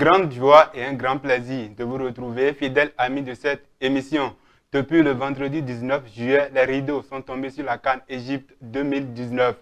grande joie et un grand plaisir de vous retrouver, fidèles amis de cette émission. Depuis le vendredi 19 juillet, les rideaux sont tombés sur la CAN Égypte 2019.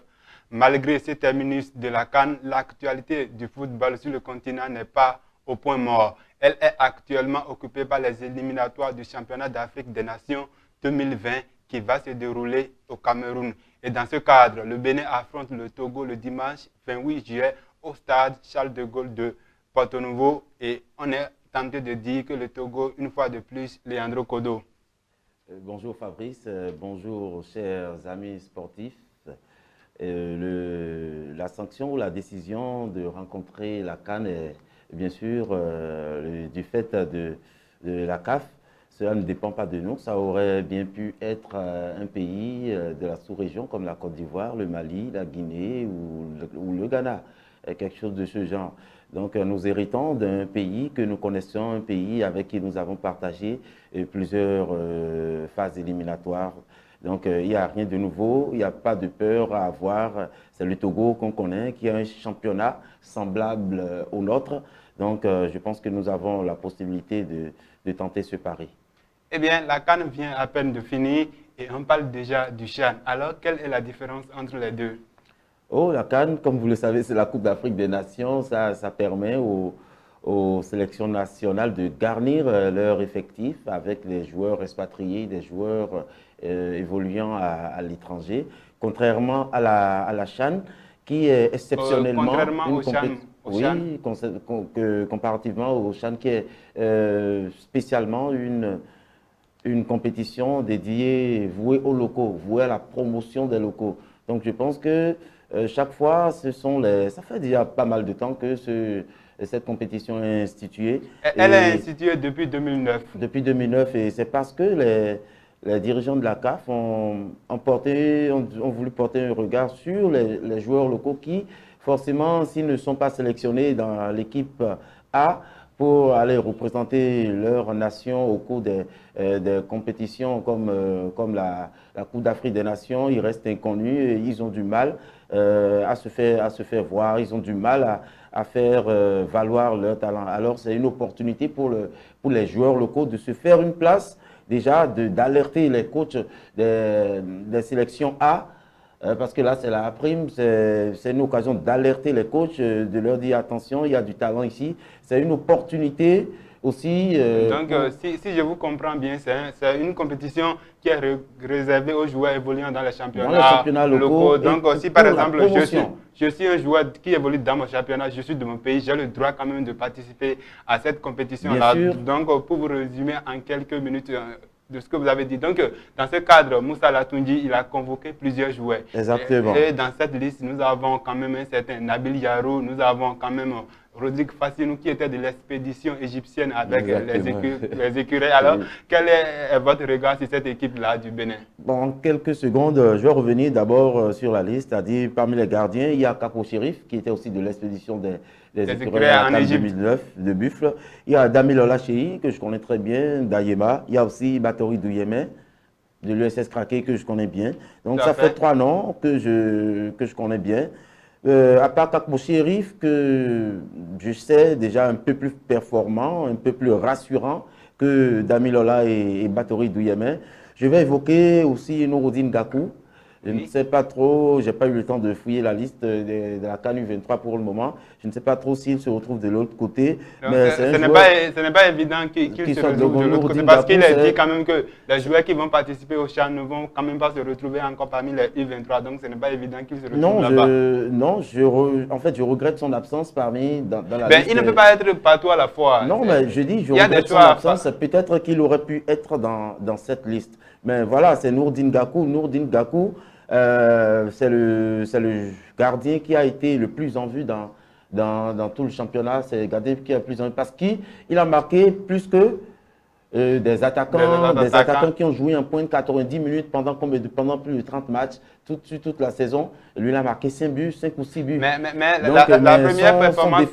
Malgré ce terminus de la CAN, l'actualité du football sur le continent n'est pas au point mort. Elle est actuellement occupée par les éliminatoires du championnat d'Afrique des Nations 2020 qui va se dérouler au Cameroun. Et dans ce cadre, le Bénin affronte le Togo le dimanche 28 juillet au stade Charles de Gaulle de Porto-Novo. Et on est tenté de dire que le Togo, une fois de plus, Leandro Kodo. Bonjour Fabrice, bonjour chers amis sportifs. La sanction ou la décision de rencontrer la CAN est bien sûr du fait de la CAF. Cela ne dépend pas de nous. Ça aurait bien pu être un pays de la sous-région comme la Côte d'Ivoire, le Mali, la Guinée ou le Ghana, quelque chose de ce genre. Donc nous héritons d'un pays que nous connaissons, un pays avec qui nous avons partagé plusieurs phases éliminatoires. Donc il n'y a rien de nouveau, il n'y a pas de peur à avoir. C'est le Togo qu'on connaît, qui a un championnat semblable au nôtre. Donc je pense que nous avons la possibilité de tenter ce pari. Eh bien, la CAN vient à peine de finir et on parle déjà du CHAN. Alors, quelle est la différence entre les deux? Oh, la CAN, comme vous le savez, c'est la Coupe d'Afrique des Nations. Ça permet aux sélections nationales de garnir leur effectif avec les joueurs expatriés, des joueurs évoluant à l'étranger. Contrairement à la CHAN, qui est exceptionnellement contrairement au CHAN. Oui, comparativement au CHAN, qui est spécialement une compétition dédiée, vouée aux locaux, vouée à la promotion des locaux. Donc je pense que chaque fois, ça fait déjà pas mal de temps que cette compétition est instituée. Elle est instituée depuis 2009. Depuis 2009, et c'est parce que les dirigeants de la CAF ont voulu porter un regard sur les joueurs locaux qui, forcément, s'ils ne sont pas sélectionnés dans l'équipe A, pour aller représenter leur nation au cours des compétitions comme la Coupe d'Afrique des Nations, ils restent inconnus et ils ont du mal à se faire voir, ils ont du mal à faire valoir leur talent. Alors c'est une opportunité pour les joueurs locaux de se faire une place, déjà d'alerter les coachs des sélections A, parce que là, c'est la prime, c'est une occasion d'alerter les coachs, de leur dire attention, il y a du talent ici. C'est une opportunité aussi. Donc, si je vous comprends bien, c'est une compétition qui est réservée aux joueurs évoluant dans les championnats locaux. Donc, si par exemple, je suis un joueur qui évolue dans mon championnat, je suis de mon pays, j'ai le droit quand même de participer à cette compétition-là. Donc, pour vous résumer en quelques minutes, de ce que vous avez dit. Donc, dans ce cadre, Moussa Latoundji, il a convoqué plusieurs joueurs. Exactement. Et dans cette liste, nous avons quand même un certain Nabil Yarou, nous avons quand même Rodrigue Fassinou qui était de l'expédition égyptienne avec les écureuils. Alors, quel est votre regard sur cette équipe-là du Bénin? Bon, en quelques secondes, je vais revenir d'abord sur la liste, c'est-à-dire parmi les gardiens, il y a Capo Chérif qui était aussi de l'expédition des écureuils en Égypte 2009 de Buffle. Il y a Damil Olachéi, que je connais très bien, d'Ayema. Il y a aussi Batori Douyemé, de l'USS Krake, que je connais bien. Donc ça fait trois noms que je connais bien. À part Capo Chérif, que je sais déjà un peu plus performant, un peu plus rassurant que Damilola et Batori Douyemé. Je vais évoquer aussi Nouroudine Gakou. Je ne sais pas trop, je n'ai pas eu le temps de fouiller la liste de la CAN U23 pour le moment. Je ne sais pas trop s'il se retrouve de l'autre côté. Donc, mais ce n'est pas évident qu'il se retrouve de l'autre côté, parce qu'il a dit quand même que les joueurs qui vont participer au CHAN ne vont quand même pas se retrouver encore parmi les U23. Donc ce n'est pas évident qu'il se retrouve là-bas. En fait, je regrette son absence dans la liste. Il ne peut pas être partout à la fois. Non, mais je dis, je regrette son absence. Peut-être qu'il aurait pu être dans cette liste. Mais voilà, c'est Nouroudine Gakou. Nouroudine Gakou, c'est le gardien qui a été le plus en vue dans tout le championnat. C'est le gardien qui a le plus en vue parce qu'il a marqué plus que des attaquants qui ont joué en point de 90 minutes pendant plus de 30 matchs, toute la saison. Lui, il a marqué 5 ou 6 buts. Mais la première performance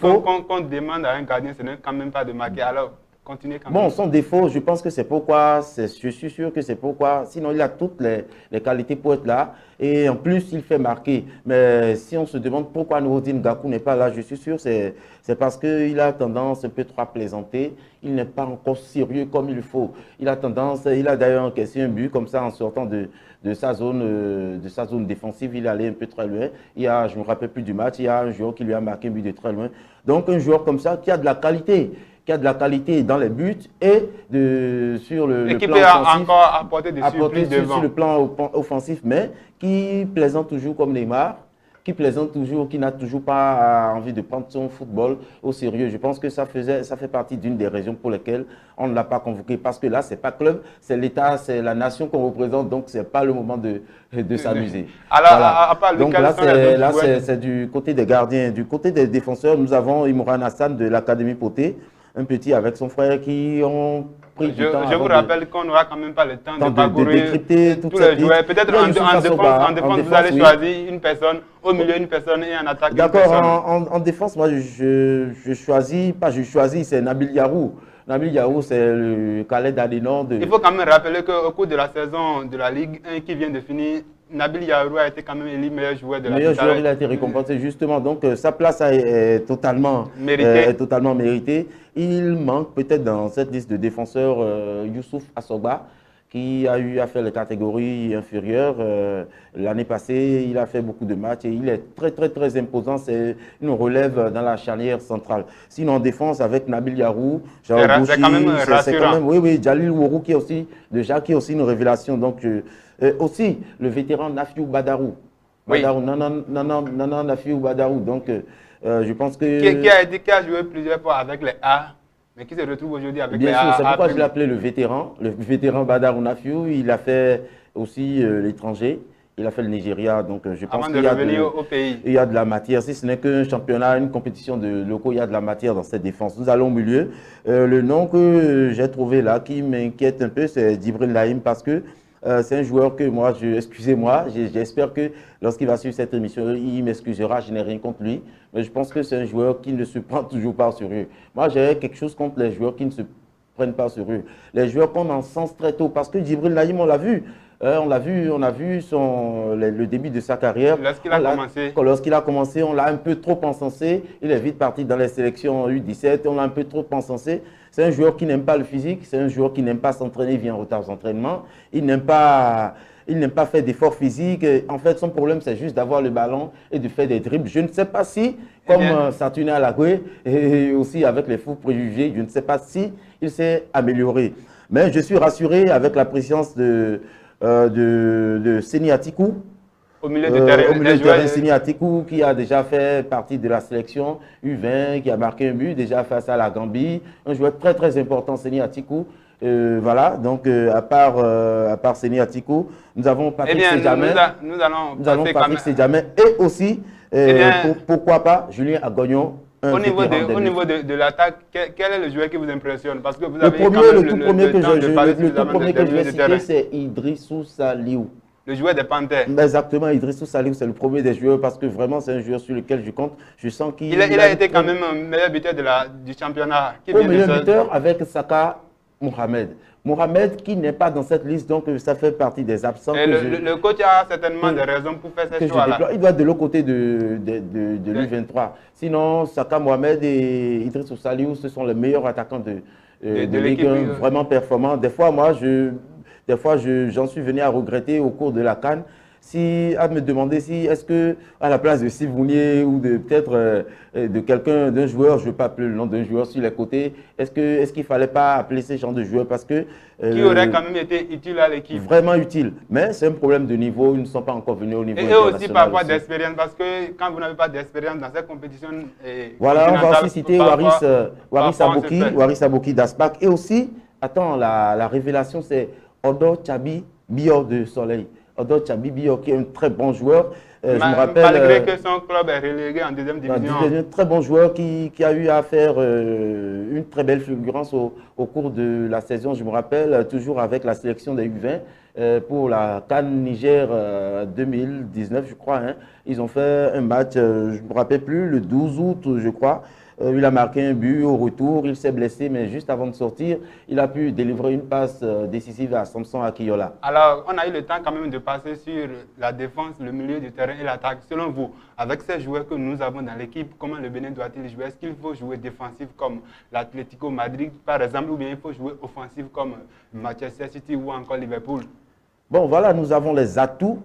qu'on demande à un gardien, ce n'est quand même pas de marquer. Alors, continuer quand Bon, même. son défaut, je pense que c'est pourquoi, je suis sûr que c'est pourquoi, sinon il a toutes les qualités pour être là, et en plus il fait marquer. Mais si on se demande pourquoi Nourodine Gakou n'est pas là, je suis sûr que c'est parce qu'il a tendance un peu trop à plaisanter, il n'est pas encore sérieux comme il faut. Il a tendance, il a d'ailleurs encaissé un but comme ça en sortant de sa zone défensive, il allait un peu très loin. Je ne me rappelle plus du match, il y a un joueur qui lui a marqué un but de très loin. Donc un joueur comme ça qui a de la qualité, dans les buts et sur le Et qui plan peut offensif, encore apporter des surprises devant. sur le plan offensif, mais qui plaisante toujours comme Neymar, qui plaisante toujours, qui n'a toujours pas envie de prendre son football au sérieux. Je pense que ça fait partie d'une des raisons pour lesquelles on ne l'a pas convoqué. Parce que là, ce n'est pas club, c'est l'État, c'est la nation qu'on représente, donc ce n'est pas le moment de s'amuser. Alors, Voilà. à part lui, Donc quels sont les autres joueurs? c'est du côté des gardiens. Du côté des défenseurs, nous avons Imran Hassan de l'Académie Poté, un petit avec son frère qui ont pris du temps. Je vous rappelle qu'on n'aura quand même pas le temps de de parcourir décrypter toute tous les cette joueurs. liste. Peut-être Il y a en Youssouf défense, Assoba, en défense, vous allez oui. choisir une personne, au milieu une personne et en attaque une D'accord, personne. en défense, moi je choisis, pas je choisis, c'est Nabil Yarou. Nabil Yarou, c'est le Khaled Adenon de... Il faut quand même rappeler qu'au cours de la saison de la Ligue 1 qui vient de finir, Nabil Yaourou a été quand même élu meilleur joueur de la meilleur joueur, Ligue. il a été récompensé justement. Donc sa place est totalement méritée. Il manque peut-être dans cette liste de défenseurs Youssouf Assoba, qui a eu à faire les catégories inférieures. L'année passée, il a fait beaucoup de matchs et il est très imposant. C'est une relève dans la charnière centrale. Sinon, en défense, avec Nabil Yarou, C'est quand même rassurant. Oui, Jalil Wourou qui est aussi une révélation. Donc, aussi, le vétéran Nafiou Badarou. Oui. Non, Nafiou Badarou. Donc, je pense que... Qui a joué plusieurs fois avec les A, mais qui se retrouve aujourd'hui avec les Bien A. sûr, c'est pourquoi je l'ai appelé le vétéran Badarou Nafiou. Il a fait aussi l'étranger. Il a fait le Nigeria, donc je pense qu'il y a au pays. Il y a de la matière. Si ce n'est qu'un championnat, une compétition de locaux, il y a de la matière dans cette défense. Nous allons au milieu. Le nom que j'ai trouvé là, qui m'inquiète un peu, c'est Djibril Naïm, parce que c'est un joueur que moi, excusez-moi, j'espère que lorsqu'il va suivre cette émission, il m'excusera, je n'ai rien contre lui. Mais je pense que c'est un joueur qui ne se prend toujours pas au sérieux. Moi, j'ai quelque chose contre les joueurs qui ne se prennent pas au sérieux. Les joueurs qu'on encense très tôt, parce que Djibril Naïm, on l'a vu. On a vu le début de sa carrière. Lorsqu'il a commencé, on l'a un peu trop encensé. Il est vite parti dans les sélections U17, on l'a un peu trop encensé. C'est un joueur qui n'aime pas le physique, c'est un joueur qui n'aime pas s'entraîner, il vient en retard aux entraînements. Il n'aime pas faire d'efforts physiques. En fait, son problème, c'est juste d'avoir le ballon et de faire des dribbles. Je ne sais pas si, comme Saturnin Alagoué et aussi avec les fous préjugés, je ne sais pas si il s'est amélioré. Mais je suis rassuré avec la présence de Seni Atikou. Au milieu de terrain, Seni Atikou qui a déjà fait partie de la sélection U20, qui a marqué un but déjà face à la Gambie. Un joueur très important, Seni Atikou. Voilà, donc à part Seni Atikou, nous avons Patrick Sédjamé. Nous allons Patrick Sédjamé et aussi, pourquoi pas, Julien Agognon. Au niveau de l'attaque, quel est le joueur qui vous impressionne? Parce que vous avez le tout premier que je vais citer, c'est Idrissou Saliou. Le joueur des Panthères. Exactement, Idrissou Saliou, c'est le premier des joueurs parce que vraiment, c'est un joueur sur lequel je compte. Je sens qu'il a été quand même meilleur buteur du championnat. Meilleur buteur avec Saka Mohamed. Mohamed qui n'est pas dans cette liste, donc ça fait partie des absents. Et le coach a certainement des raisons pour faire ce choix-là. Il doit être de l'autre côté de l'U23. Sinon, Saka Mohamed et Idrissou Saliou, ce sont les meilleurs attaquants de Ligue 1, vraiment performants. Des fois, j'en suis venu à regretter au cours de la CAN. À me demander si, est-ce que à la place de Sivounier ou peut-être de quelqu'un, d'un joueur, je ne veux pas appeler le nom d'un joueur sur les côtés, est-ce qu'il ne fallait pas appeler ces genre de joueurs parce que... qui aurait quand même été utile à l'équipe. Vraiment utile. Mais c'est un problème de niveau, ils ne sont pas encore venus au niveau international. Et aussi parfois d'expérience, parce que quand vous n'avez pas d'expérience dans cette compétition... Voilà, on va aussi citer Waris Aboki d'Aspac. Et aussi, la révélation, c'est Odo Chabi Bior de Soleil. Odo Tchabibio, qui est un très bon joueur. Je me rappelle, malgré que son club est relégué en deuxième division. Un très bon joueur qui a eu à faire une très belle fulgurance au cours de la saison. Je me rappelle toujours avec la sélection des U20 pour la CAN Niger 2019, je crois. Hein. Ils ont fait un match, je ne me rappelle plus, le 12 août, je crois. Il a marqué un but au retour, il s'est blessé, mais juste avant de sortir, il a pu délivrer une passe décisive à Samson Akiola. Alors, on a eu le temps quand même de passer sur la défense, le milieu du terrain et l'attaque. Selon vous, avec ces joueurs que nous avons dans l'équipe, comment le Bénin doit-il jouer? Est-ce qu'il faut jouer défensif comme l'Atlético Madrid, par exemple, ou bien il faut jouer offensif comme Manchester City ou encore Liverpool? Bon, voilà, nous avons les atouts.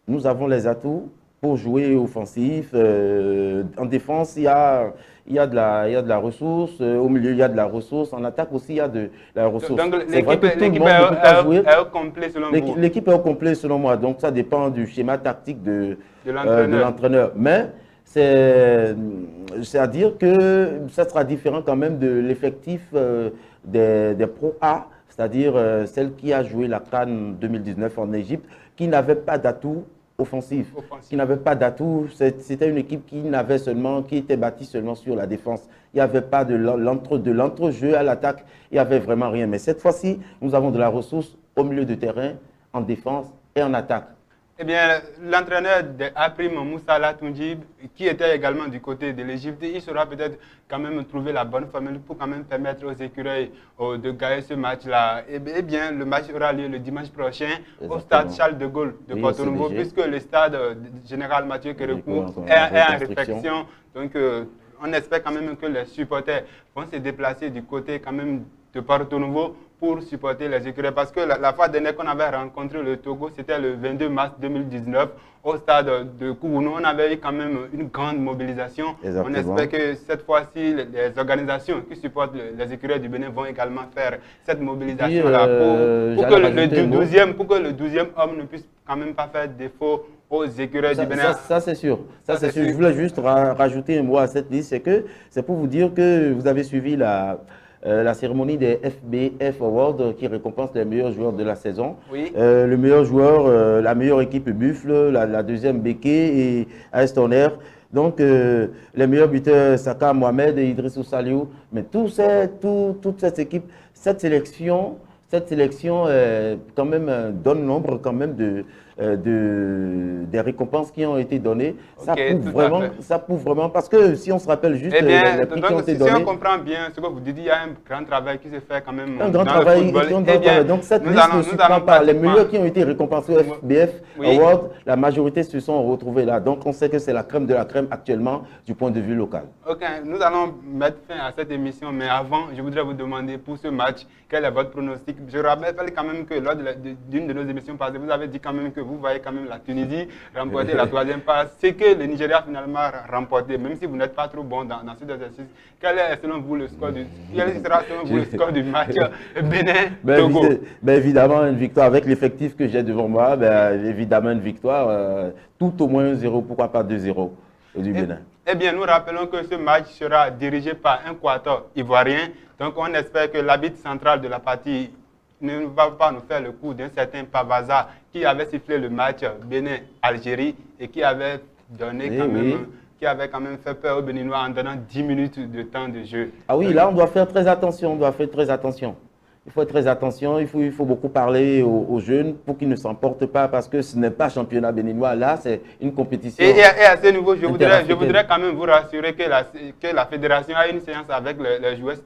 Nous avons les atouts pour jouer offensif. En défense, il y a de la ressource. Au milieu, il y a de la ressource. En attaque aussi, il y a de la ressource. Donc, l'équipe est au complet selon vous? L'équipe est au complet selon moi. Donc, ça dépend du schéma tactique de l'entraîneur. Mais c'est à dire que ça sera différent quand même de l'effectif des Pro A, c'est-à-dire celle qui a joué la CAN 2019 en Égypte, qui n'avait pas d'atout offensif, qui n'avait pas d'atout. C'était une équipe qui était bâtie seulement sur la défense. Il n'y avait pas de l'entrejeu à l'attaque, il n'y avait vraiment rien. Mais cette fois-ci, nous avons de la ressource au milieu de terrain, en défense et en attaque. Eh bien, l'entraîneur de Aprim, Moussa Latundjib, qui était également du côté de l'Égypte, il saura peut-être quand même trouver la bonne formule pour quand même permettre aux écureuils de gagner ce match-là. Eh bien, le match aura lieu le dimanche prochain au stade Charles de Gaulle de Porto Novo, puisque le stade général Mathieu Kérékou est en réflexion. Donc, on espère quand même que les supporters vont se déplacer du côté quand même de Porto Novo pour supporter les écureuils. Parce que la fois dernière qu'on avait rencontré le Togo, c'était le 22 mars 2019 au stade de Kourounou. On avait eu quand même une grande mobilisation. Exactement. On espère que cette fois-ci, les organisations qui supportent les écureuils du Bénin vont également faire cette mobilisation-là pour que le 12e homme ne puisse quand même pas faire défaut aux écureuils du Bénin. Ça c'est sûr. Ça, c'est sûr. Je voulais juste rajouter un mot à cette liste. C'est pour vous dire que vous avez suivi la cérémonie des FBF Awards qui récompense les meilleurs joueurs de la saison. Oui. Le meilleur joueur, la meilleure équipe Buffle, la deuxième Béké et AS Tonnerre. Donc, les meilleurs buteurs, Saka Mohamed et Idrissou Saliou. Mais toute cette équipe, cette sélection quand même donne nombre quand même des récompenses qui ont été données. Ça prouve vraiment, parce que si on se rappelle juste les prix qui ont été donnés. Si on comprend bien ce que vous dites, il y a un grand travail qui se fait quand même un grand travail. Donc cette liste ne surprend pas. Les meilleurs qui ont été récompensés au FBF Award, la majorité se sont retrouvés là. Donc on sait que c'est la crème de la crème actuellement du point de vue local. Ok, nous allons mettre fin à cette émission, mais avant, je voudrais vous demander pour ce match, quel est votre pronostic? Je rappelle quand même que lors d'une de nos émissions passées, vous avez dit quand même que vous voyez quand même la Tunisie remporter la troisième place. C'est que le Nigeria finalement a remporté, même si vous n'êtes pas trop bon dans cet exercice. Quel est selon vous le score du match Bénin-Togo? Évidemment, une victoire avec l'effectif que j'ai devant moi. Évidemment, une victoire, tout au moins 1-0, pourquoi pas 2-0 du Bénin. Eh bien, nous rappelons que ce match sera dirigé par un quator ivoirien. Donc, on espère que l'arbitre central de la partie ne va pas nous faire le coup d'un certain Pavaza qui avait sifflé le match Bénin-Algérie et qui avait donné qui avait quand même fait peur aux Béninois en donnant 10 minutes de temps de jeu. Ah oui, là, on doit faire très attention, Il faut être très attention, il faut beaucoup parler aux jeunes pour qu'ils ne s'emportent pas, parce que ce n'est pas championnat béninois, là c'est une compétition. Et à ce niveau, je voudrais quand même vous rassurer que la fédération a une séance avec les joueurs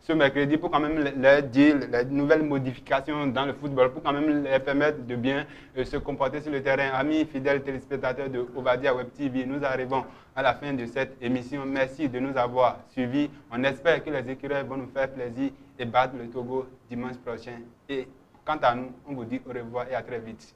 ce mercredi pour quand même leur dire les nouvelles modifications dans le football, pour quand même les permettre de bien se comporter sur le terrain. Amis fidèles téléspectateurs de Ovadia Web TV, nous arrivons à la fin de cette émission. Merci de nous avoir suivis. On espère que les écureuils vont nous faire plaisir et battre le Togo dimanche prochain. Et quant à nous, on vous dit au revoir et à très vite.